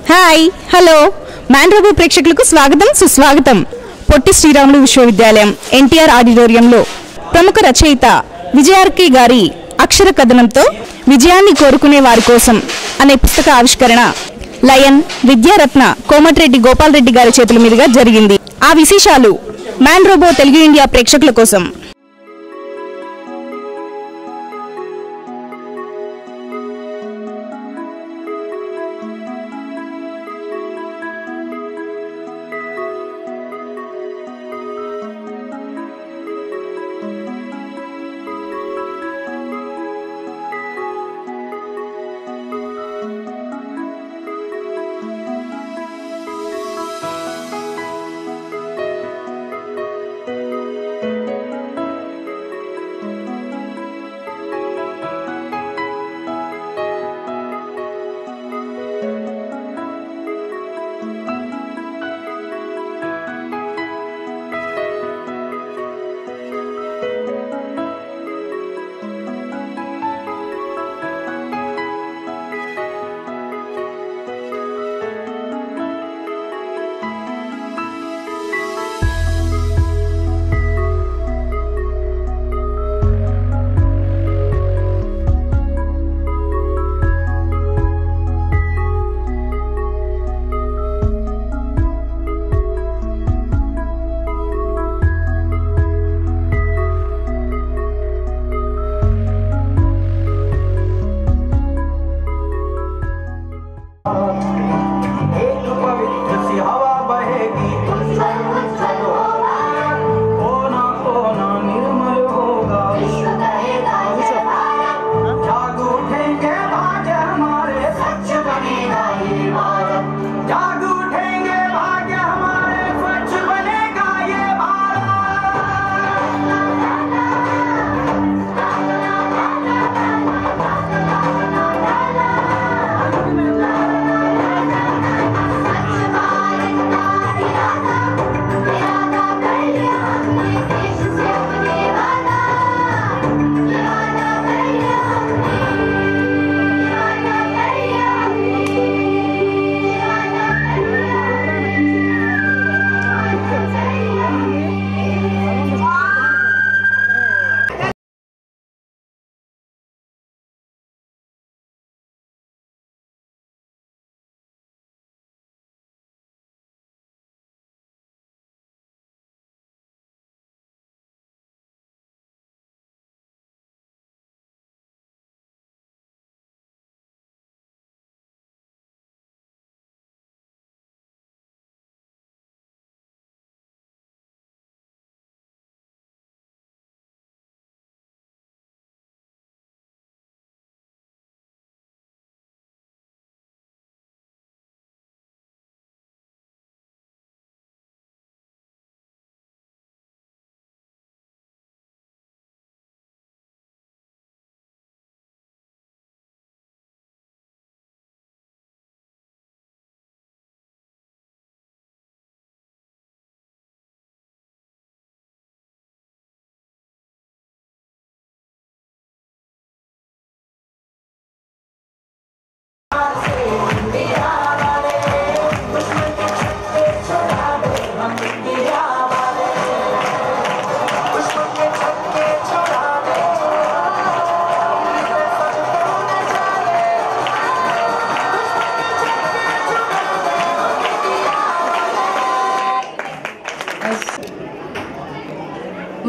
Hi hello man robo ప్రేక్షకులకు స్వాగతం సుస్వాగతం. పొట్టి శ్రీరాములు విశ్వవిద్యాలయం ఎన్టీఆర్ ఆడిటోరియంలో ప్రముఖ రచయిత విజయార్కే గారి అక్షర కథనంతో విజయాన్ని కోరుకునే వారి కోసం అనే పుస్తక ఆవిష్కరణ లయన్ విద్యారత్న కోమటిరెడ్డి గోపాల్ రెడ్డి గారి చేతుల మీదుగా జరిగింది. ఆ విశేషాలు మ్యాన్ రోబో తెలుగు ఇండియా ప్రేక్షకుల కోసం.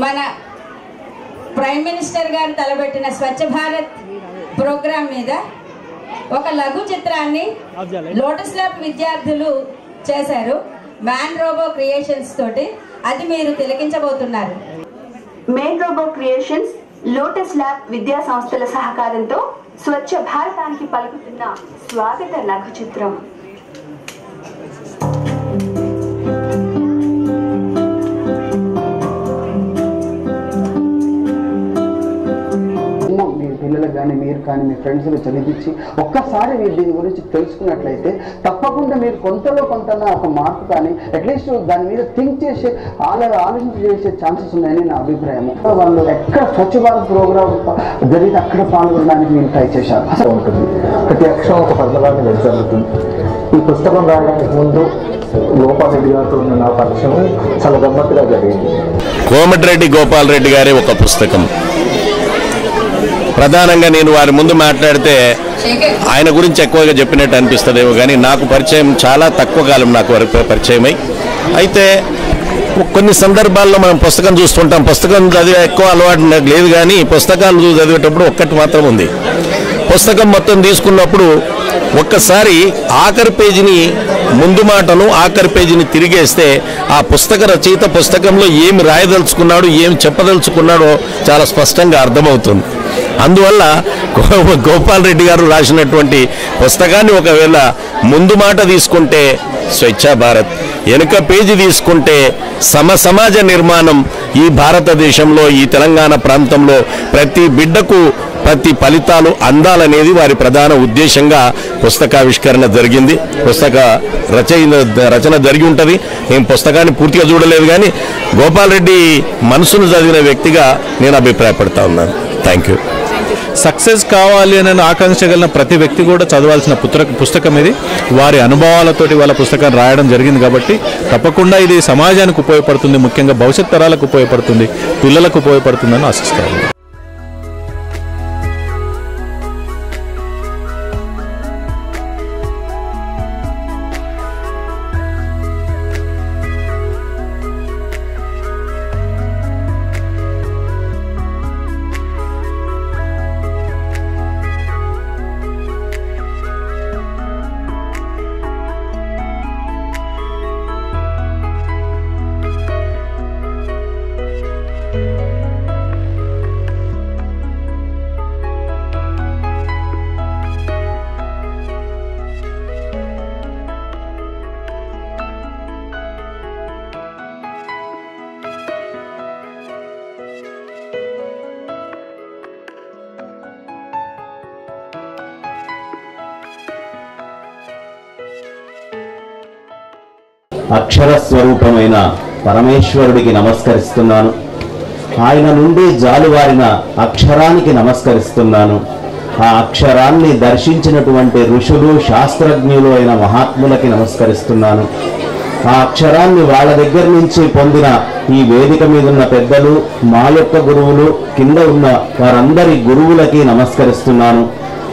మన ప్రైమ్ మినిస్టర్ గారు తలబెట్టిన స్వచ్ఛ భారత్ ప్రోగ్రాం మీద ఒక లఘు చిత్రాన్ని లోటస్ ల్యాబ్ విద్యార్థులు చేశారు మ్యాన్ రోబో క్రియేషన్స్ తోటి. అది మీరు తిలకించబోతున్నారు. Man Robo Creations Lotus Lab విద్యా సంస్థల సహకారంతో స్వచ్ఛ భారతానికి పలుకుతున్న స్వాగత లఘు చిత్రం. పిల్లలకు కానీ మీరు కానీ మీ ఫ్రెండ్స్కి చదివించి ఒక్కసారి మీరు దీని గురించి తెలుసుకున్నట్లయితే తప్పకుండా మీరు కొంతలో కొంత ఒక మార్పు కానీ అట్లీస్ట్ దాని మీద థింక్ చేసే ఆలోచన చేసే ఛాన్సెస్ ఉన్నాయని నా అభిప్రాయం. వాళ్ళు ఎక్కడ స్వచ్ఛ భారత్ ప్రోగ్రామ్ జరిగితే అక్కడ పాల్గొనడానికి మీరు ట్రై చేశారు. అసలు ఉంటుంది ప్రతి అక్షరం ఒక పదలాన్ని జరుగుతుంది. ఈ పుస్తకం రాయడానికి ముందు గోపాల్ రెడ్డి గారితో ఉన్న నా పరిచయం చాలా గమ్మత్తుగా జరిగింది. కోమటిరెడ్డి గోపాల్ రెడ్డి గారి ఒక పుస్తకం ప్రధానంగా నేను వారి ముందు మాట్లాడితే ఆయన గురించి ఎక్కువగా చెప్పినట్టు అనిపిస్తుందేమో కానీ నాకు పరిచయం చాలా తక్కువ కాలం నాకు పరిచయమై, అయితే కొన్ని సందర్భాల్లో మనం పుస్తకం చూస్తుంటాం. పుస్తకం చదివే ఎక్కువ అలవాటు నాకు లేదు, కానీ పుస్తకాలు చదివేటప్పుడు ఒక్కటి మాత్రం ఉంది. పుస్తకం మొత్తం తీసుకున్నప్పుడు ఒక్కసారి ఆఖరి పేజీని ముందు మాటను ఆఖరి పేజీని తిరిగేస్తే ఆ పుస్తక రచయిత పుస్తకంలో ఏమి రాయదలుచుకున్నాడు, ఏమి చెప్పదలుచుకున్నాడో చాలా స్పష్టంగా అర్థమవుతుంది. అందువల్ల గోపాల్ రెడ్డి గారు రాసినటువంటి పుస్తకాన్ని ఒకవేళ ముందు మాట తీసుకుంటే స్వచ్ఛ భారత్, వెనుక పేజీ తీసుకుంటే సమాజ నిర్మాణం, ఈ భారతదేశంలో ఈ తెలంగాణ ప్రాంతంలో ప్రతి బిడ్డకు ప్రతి ఫలితాలు అందాలనేది వారి ప్రధాన ఉద్దేశంగా పుస్తకావిష్కరణ జరిగింది. పుస్తక రచన జరిగి ఉంటుంది. నేను పుస్తకాన్ని పూర్తిగా చూడలేదు, కానీ గోపాల్ రెడ్డి మనసును చదివిన వ్యక్తిగా నేను అభిప్రాయపడతా ఉన్నాను. Thank you. సక్సెస్ కావాలి అని ఆకాంక్ష కలిగిన ప్రతి వ్యక్తి కూడా చదవాల్సిన పుస్తకం ఇది. వారి అనుభవాలతోటి వాళ్ళ పుస్తకాన్ని రాయడం జరిగింది కాబట్టి తప్పకుండా ఇది సమాజానికి ఉపయోగపడుతుంది, ముఖ్యంగా భవిష్యత్ తరాలకు ఉపయోగపడుతుంది, పిల్లలకు ఉపయోగపడుతుందని ఆశిస్తాను. అక్షర స్వరూపమైన పరమేశ్వరుడికి నమస్కరిస్తున్నాను. ఆయన నుండి జాలువారిన అక్షరానికి నమస్కరిస్తున్నాను. ఆ అక్షరాన్ని దర్శించినటువంటి ఋషులు, శాస్త్రజ్ఞులు అయిన మహాత్ములకి నమస్కరిస్తున్నాను. ఆ అక్షరాన్ని వాళ్ళ దగ్గర నుంచి పొందిన ఈ వేదిక మీద ఉన్న పెద్దలు, మా యొక్క గురువులు, కింద ఉన్న వారందరి గురువులకి నమస్కరిస్తున్నాను.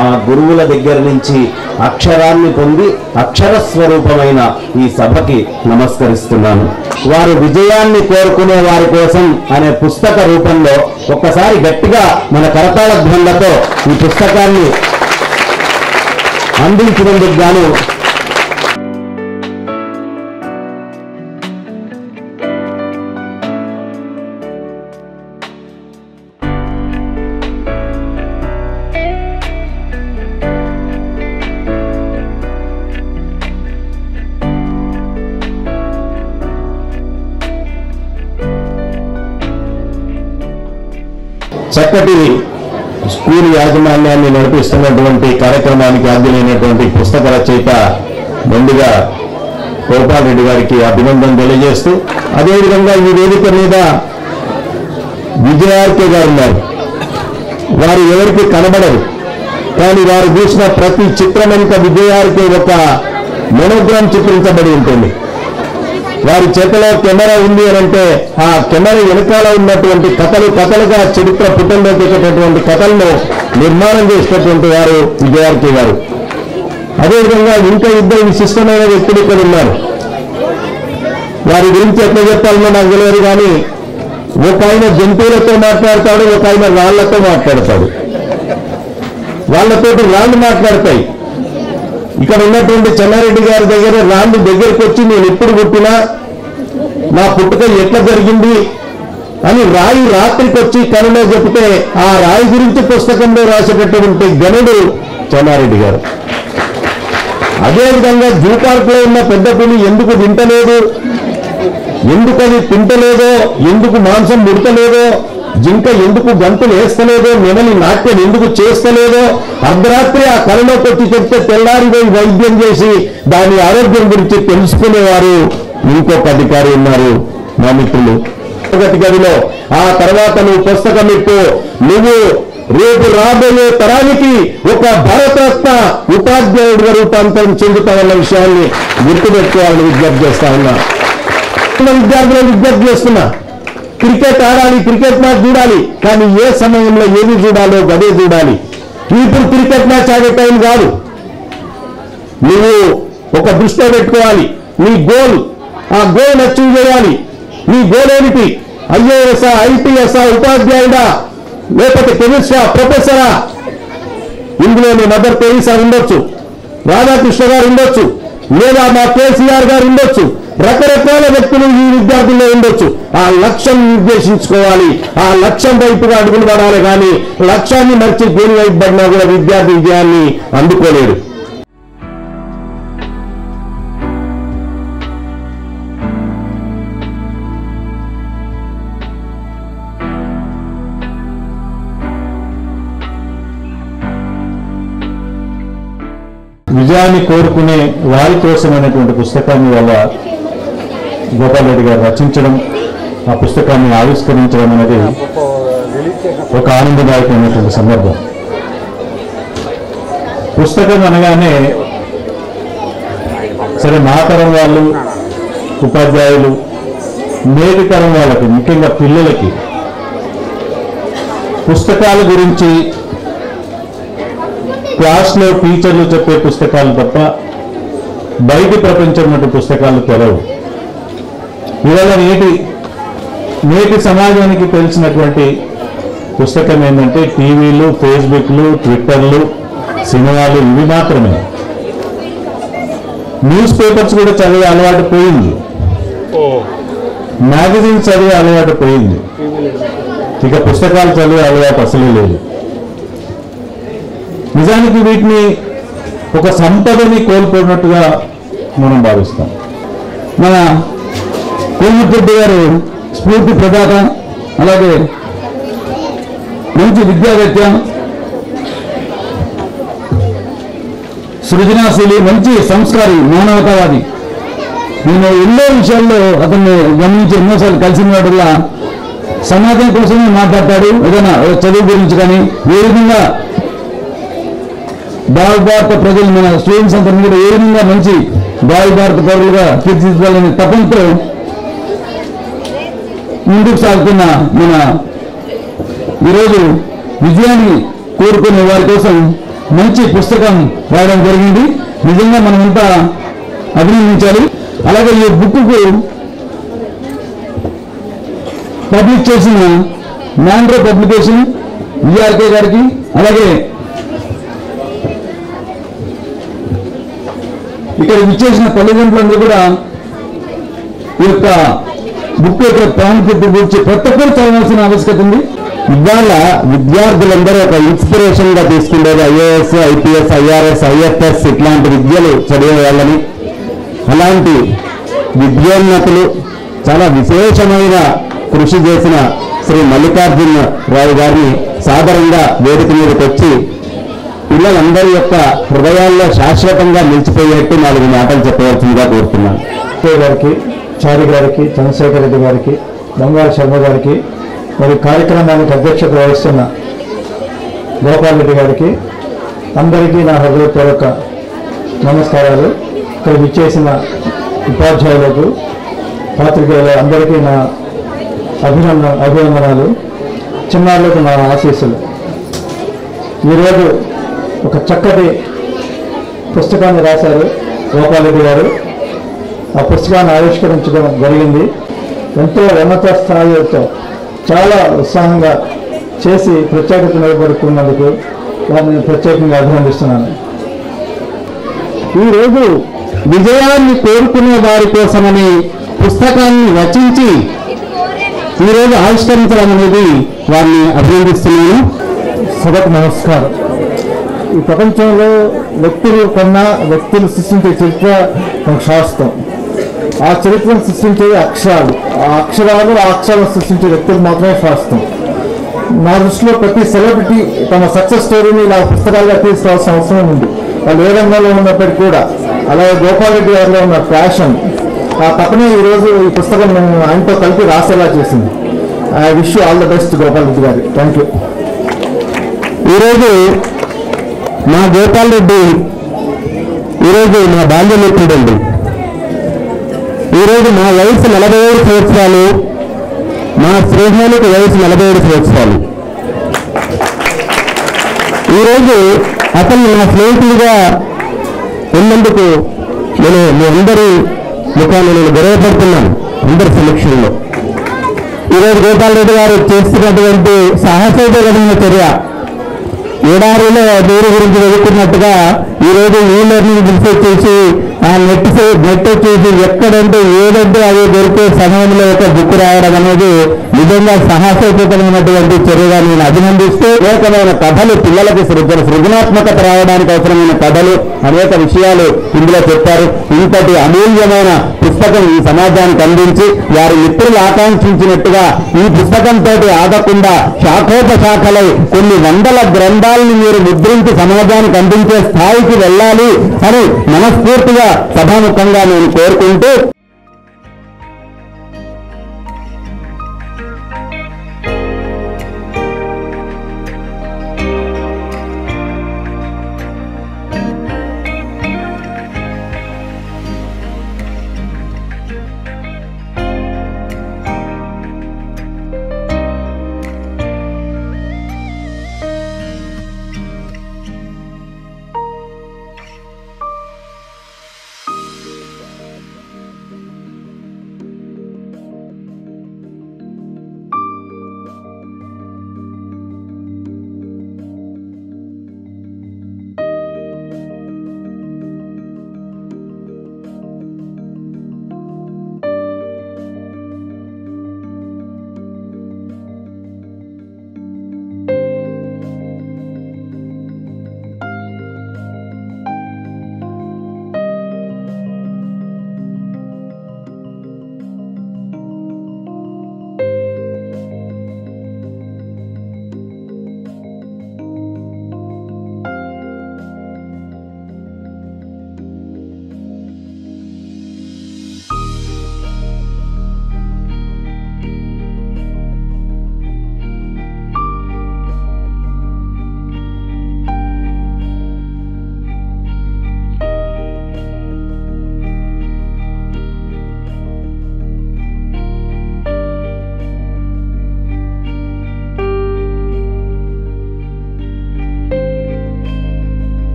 ఆ గురువుల దగ్గర నుంచి అక్షరాన్ని పొంది అక్షర స్వరూపమైన ఈ సభకి నమస్కరిస్తున్నాను. వారు విజయాన్ని కోరుకునే వారి కోసం అనే పుస్తక రూపంలో ఒక్కసారి గట్టిగా మన కరతాళ ధ్వనులతో ఈ పుస్తకాన్ని అందించినందుకు గాను చక్కటి స్కూల్ యాజమాన్యాన్ని నడిపిస్తున్నటువంటి కార్యక్రమానికి ఆద్యులైనటువంటి పుస్తక రచయిత ముందుగా గోపాల్ రెడ్డి గారికి అభినందన తెలియజేస్తూ, అదేవిధంగా ఈ వేదిక మీద విజయార్కే గారు ఉన్నారు. వారు ఎవరికి కనబడరు, కానీ వారు చూసిన ప్రతి చిత్రం వెనుక విజయార్కే ఒక మోనోగ్రామ్ చిత్రించబడి ఉంటుంది. వారి చేతిలో కెమెరా ఉంది అని అంటే ఆ కెమెరా వెనకాల ఉన్నటువంటి కథలుగా చరిత్ర పుటంలోకి వచ్చేటటువంటి కథలను నిర్మాణం చేసినటువంటి వారు విజయార్కే గారు. అదేవిధంగా ఇంకా ఇద్దరు విశిష్టమైన వ్యక్తులు ఇక్కడ ఉన్నారు. వారి గురించి ఎట్లా చెప్పాలనో నాకు తెలియదు, కానీ ఒక ఆయన జంతువులతో మాట్లాడతాడు, ఒక ఆయన రాళ్లతో మాట్లాడతాడు. వాళ్ళతోటి రాళ్ళు మాట్లాడతాయి. ఇక్కడ ఉన్నటువంటి చెన్నారెడ్డి గారి దగ్గర రాళ్ళు దగ్గరికి వచ్చి నేను ఎప్పుడు పుట్టినా, నా పుట్టుక ఎట్లా జరిగింది అని రాయి రాత్రికి వచ్చి కనులో చెప్తే ఆ రాయి గురించి పుస్తకంలో రాసేటటువంటి గనుడు చెన్నారెడ్డి గారు. అదేవిధంగా జూ పార్క్ లో ఉన్న పెద్ద పులి ఎందుకు తింటలేదు, ఎందుకు అది తింటలేదో, ఎందుకు మాంసం ముడతలేదో, జింక ఎందుకు గంతులు వేస్తలేదో, నెమలి నాట్యం ఎందుకు చేస్తలేదో అర్ధరాత్రి ఆ కళలోకి వచ్చి చెప్తే తెల్లారిపోయి వైద్యం చేసి దాని ఆరోగ్యం గురించి తెలుసుకునేవారు ఇంకొక అధికారి ఉన్నారు మా మిత్రులు. తరగతి గదిలో ఆ తర్వాత నువ్వు పుస్తకం ఇప్పు, నువ్వు రేపు రాబోయే తరానికి ఒక భారతరత్న ఉపాధ్యాయుడిగా రూపాంతరం చెందుతామన్న విషయాన్ని గుర్తుపెట్టుకోవాలని విజ్ఞప్తి చేస్తా ఉన్నా. విద్యార్థులను విజ్ఞప్తి చేస్తున్నా, క్రికెట్ ఆడాలి, క్రికెట్ మ్యాచ్ చూడాలి, కానీ ఏ సమయంలో ఏది చూడాలో గదే చూడాలి. ఇప్పుడు క్రికెట్ మ్యాచ్ ఆడే టైం కాదు. నువ్వు ఒక దృష్టిలో పెట్టుకోవాలి, నీ గోల్, ఆ గోల్ అచీవ్ చేయాలి. నీ గోల్ ఏమిటి? ఐఏఎస్ఆ, ఐపీఎస్ఆ, ఉపాధ్యాయుడా, లేకపోతే కెమిస్ట్రా, ప్రొఫెసరా? ఇందులో మీ మదర్ తెరీసా ఉండొచ్చు, రాధాకృష్ణ గారు ఉండొచ్చు, లేదా మా కేసీఆర్ గారు ఉండొచ్చు, రకరకాల వ్యక్తులు ఈ విద్యార్థుల్లో ఉండొచ్చు. ఆ లక్ష్యం నిర్దేశించుకోవాలి, ఆ లక్ష్యం వైపుగా అడుగులు పడాలి. కానీ లక్ష్యాన్ని మర్చి దేని వైపు పడినా కూడా విద్యార్థి విజయాన్ని అందుకోలేడు. విజయాన్ని కోరుకునే వారి కోసమైనటువంటి పుస్తకాన్ని వల్ల గోపాల్ రెడ్డి గారు రచించడం, ఆ పుస్తకాన్ని ఆవిష్కరించడం అనేది ఒక ఆనందదాయకమైనటువంటి సందర్భం. పుస్తకం అనగానే సరే మా తరం వాళ్ళు, ఉపాధ్యాయులు, నేటి తరం వాళ్ళకి, ముఖ్యంగా పిల్లలకి పుస్తకాల గురించి క్లాస్లో టీచర్లు చెప్పే పుస్తకాలు తప్ప బయటి ప్రపంచం వంటి పుస్తకాలు తెలవు. ఇవాళ నేటి సమాజానికి తెలిసినటువంటి పుస్తకం ఏంటంటే టీవీలు, ఫేస్బుక్లు, ట్విట్టర్లు, సినిమాలు, ఇవి మాత్రమే. న్యూస్ పేపర్స్ కూడా చదివే అలవాటు పోయింది, మ్యాగజైన్స్ చదివే అలవాటు పోయింది, ఇక పుస్తకాలు చదివే అలవాటు అసలే లేదు. నిజానికి వీటిని ఒక సంపదని కోల్పోయినట్టుగా మనం భావిస్తాం. మన కోమటిరెడ్డి గారు స్ఫూర్తి ప్రదాత, అలాగే మంచి విద్యావేత్త, సృజనాశీలి, మంచి సంస్కారి, మానవతావాది. నేను ఎన్నో విషయాల్లో అతన్ని గమనించి ఎన్నోసార్లు కలిసిన వాటిల్లా సమాజం కోసమే మాట్లాడతాడు. ఏదైనా చదువు గురించి కానీ, ఏ విధంగా భారత ప్రజలు, మన స్టూడెంట్స్ అంతా కూడా ఏ విధంగా మంచి భారత పౌరులుగా తీర్చిదిద్దాలనే తపంతో ముందుకు సాగుతున్న మన ఈరోజు విజయాన్ని కోరుకునే వారి కోసం మంచి పుస్తకం రాయడం జరిగింది. నిజంగా మనమంతా అభినందించాలి. అలాగే ఈ బుక్కు పబ్లిష్ చేసిన మ్యాండ్రో పబ్లికేషన్ విఆర్కే గారికి, అలాగే ఇక్కడ విచ్చేసిన తల్లిదండ్రులందరూ కూడా ఈ యొక్క బుక్ యొక్క ప్రాముఖ్యత గురించి ప్రతి ఒక్కరు చదవాల్సిన ఆవశ్యకత ఉంది. ఇవాళ విద్యార్థులందరూ ఒక ఇన్స్పిరేషన్ గా తీసుకునేది ఐఏఎస్, ఐపీఎస్, ఐఆర్ఎస్, ఐఎఫ్ఎస్ ఇట్లాంటి విద్యలు చదివే వాళ్ళని, అలాంటి విద్యోన్నతులు చాలా విశేషమైన కృషి చేసిన శ్రీ మల్లికార్జున రావు గారిని సాదరంగా వేదిక మీదకి వచ్చి పిల్లలందరి యొక్క హృదయాల్లో శాశ్వతంగా నిలిచిపోయేట్టు 4 మాటలు చెప్పవలసిందిగా కోరుతున్నాను. గారికి, చారి గారికి, చంద్రశేఖర్ రెడ్డి గారికి, బంగారు శర్మ గారికి, మరి కార్యక్రమానికి అధ్యక్షత వహిస్తున్న గోపాల్ రెడ్డి గారికి, అందరికీ నా హృదయపూర్వక నమస్కారాలు. ఇక్కడ విచ్చేసిన ఉపాధ్యాయులకు, పాత్రికేయులు అందరికీ నా అభినందనాలు, చిన్నారులకు నా ఆశీస్సులు. ఈరోజు ఒక చక్కటి పుస్తకాన్ని రాశారు గోపాల్ రెడ్డి గారు. ఆ పుస్తకాన్ని ఆవిష్కరించడం జరిగింది. ఎంతో ఉన్నత స్థాయితో చాలా ఉత్సాహంగా చేసి ప్రత్యేకత నిలబడుతున్నందుకు వారిని ప్రత్యేకంగా అభినందిస్తున్నాను. ఈరోజు విజయాన్ని కోరుకునే వారి కోసమని పుస్తకాన్ని రచించి ఈరోజు ఆవిష్కరించడం అనేది వారిని అభినందిస్తున్నాను. సభకు నమస్కారం. ఈ ప్రపంచంలో వ్యక్తులు కన్నా వ్యక్తులు సృష్టించే చరిత్ర ఒక శాస్త్రం. ఆ చరిత్రను సృష్టించే అక్షరాలు, ఆ అక్షరాలను సృష్టించే వ్యక్తులు మాత్రమే శాస్త్రం. నా దృష్టిలో ప్రతి సెలబ్రిటీ తమ సక్సెస్ స్టోరీని ఇలా పుస్తకాలుగా తీసుకోవాల్సిన అవసరం ఉంది. వాళ్ళు ఏ రంగంలో ఉన్నప్పటికీ కూడా. అలాగే గోపాల్ రెడ్డి గారిలో ఉన్న ప్యాషన్, ఆ తపనే ఈరోజు ఈ పుస్తకం ఆయనతో కలిపి రాసేలా చేసింది. I wish you all the best Gopal Reddy గారు. Thank you. ఈరోజు మా గోపాల్ రెడ్డి ఈరోజు మా బాల్యమిత్రుడండి. ఈరోజు మా వయసు 47 సంవత్సరాలు, మా స్నేహానికి వయసు 47 సంవత్సరాలు. ఈరోజు అతను నా స్నేహితుడిగా ఉన్నందుకు నేను మీ అందరి ముఖాన్ని నేను గర్వపడుతున్నాను, అందరి సమక్షంలో. ఈరోజు గోపాల్ రెడ్డి గారు చేస్తున్నటువంటి సాహసోపేతమైన చర్య, ఎడారిలో నీరు గురించి వెతుకున్నట్టుగా ఈరోజు ఈ లెర్నింగ్ రీసెర్చ్ చేసి ఆ నెట్ వచ్చేసి ఎక్కడంటే ఏదంటే అది దొరికే సమయంలో ఒక బుక్ రాయడం అనేది నిజంగా సాహసోపేతమైనటువంటి చర్యగా నేను అభినందిస్తూ, అనేకమైన కథలు పిల్లలకు సృజనాత్మకత రావడానికి అవసరమైన కథలు, అనేక విషయాలు ఇందులో చెప్పారు. ఇంతటి అమూల్యమైన పుస్తకం ఈ సమాజానికి అందించి వారి మిత్రులు ఆకాంక్షించినట్టుగా ఈ పుస్తకంతో ఆగకుండా శాఖోపశాఖలై కొన్ని వందల గ్రంథాలను మీరు ముద్రించి సమాజానికి అందించే స్థాయికి వెళ్ళాలి అని మనస్ఫూర్తిగా సభాముఖంగా నేను కోరుకుంటూ,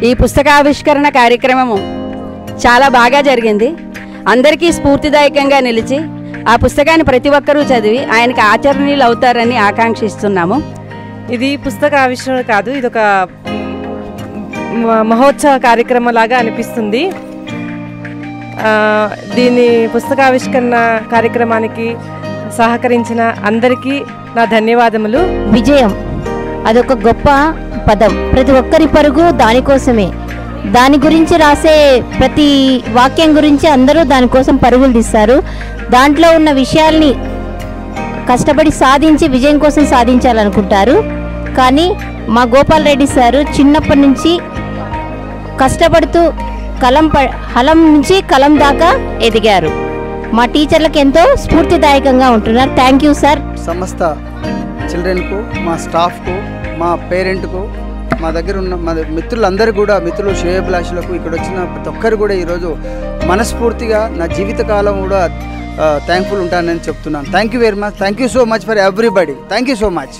ఈ పుస్తకావిష్కరణ కార్యక్రమము చాలా బాగా జరిగింది. అందరికీ స్ఫూర్తిదాయకంగా నిలిచి ఆ పుస్తకాన్ని ప్రతి ఒక్కరూ చదివి ఆయనకి ఆచరణీయులు అవుతారని ఆకాంక్షిస్తున్నాము. ఇది పుస్తక ఆవిష్కరణ కాదు, ఇది ఒక మహోత్సవ కార్యక్రమం లాగా అనిపిస్తుంది. దీని పుస్తకావిష్కరణ కార్యక్రమానికి సహకరించిన అందరికీ నా ధన్యవాదములు. విజయం అదొక గొప్ప పదం. ప్రతి ఒక్కరి పరుగు దానికోసమే. దాని గురించి రాసే ప్రతి వాక్యం గురించి అందరూ దానికోసం పరుగులు తీస్తారు. దాంట్లో ఉన్న విషయాల్ని కష్టపడి సాధించి విజయం కోసం సాధించాలనుకుంటారు. కానీ మా గోపాల్ రెడ్డి సారు చిన్నప్పటి నుంచి కష్టపడుతూ హలం నుంచి కలం దాకా ఎదిగారు. మా టీచర్లకు ఎంతో స్ఫూర్తిదాయకంగా ఉంటున్నారు. Thank you sir. సమస్త చిల్డ్రన్కు, మా స్టాఫ్కు, మా పేరెంట్కు, మా దగ్గర ఉన్న మా మిత్రులందరూ కూడా, మిత్రులు శ్రేయోభిలాషులకు, ఇక్కడ వచ్చిన ప్రతి ఒక్కరు కూడా ఈరోజు మనస్ఫూర్తిగా నా జీవితకాలం కూడా థ్యాంక్ఫుల్ ఉంటానని చెప్తున్నాను. Thank you very much. Thank you so much for everybody. Thank you so much.